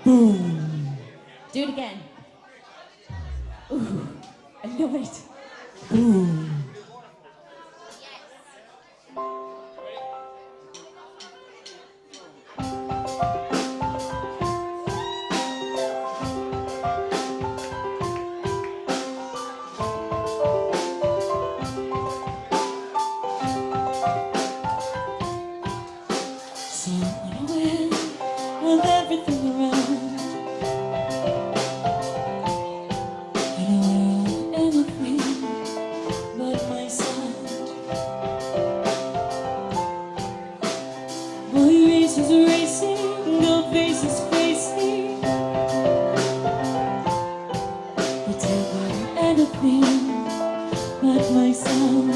Boom. Do it again. Ooh, I love it. Boom. So unaware of everything around, unaware of anything but my sound. Boy races racing, girl faces crazy, pretending anything but my sound.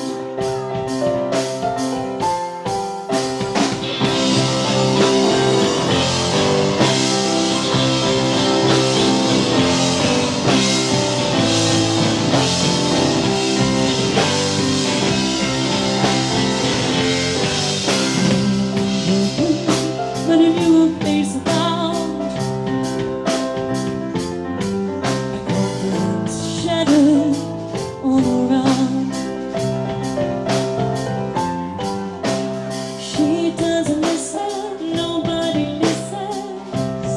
But if you will face around, my confidence shattered all around. She doesn't listen, nobody listens.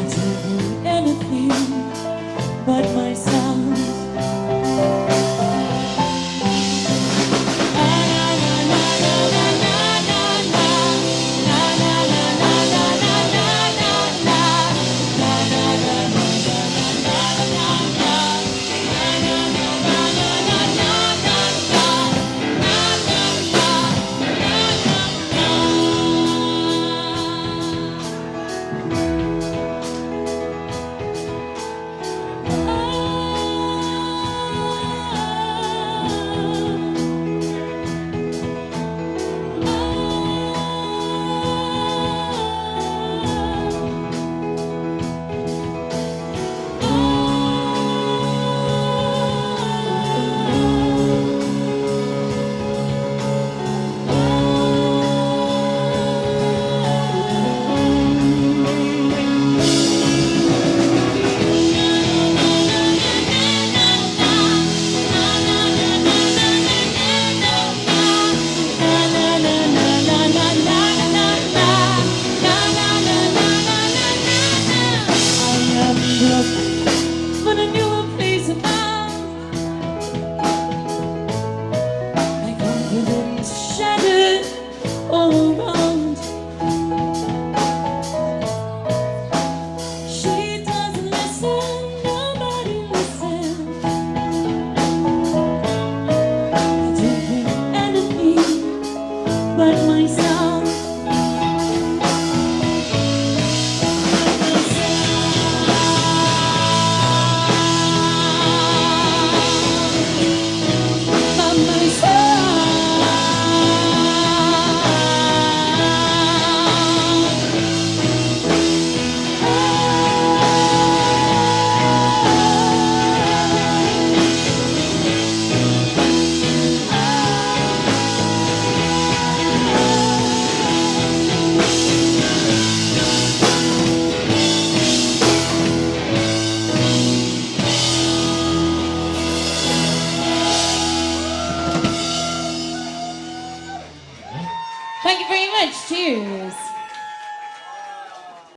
It's anything but my sound. But a new place abound. My confidence shattered all around. She doesn't listen, nobody listens. I don't hear anything but my sound. Thank you very much. Cheers.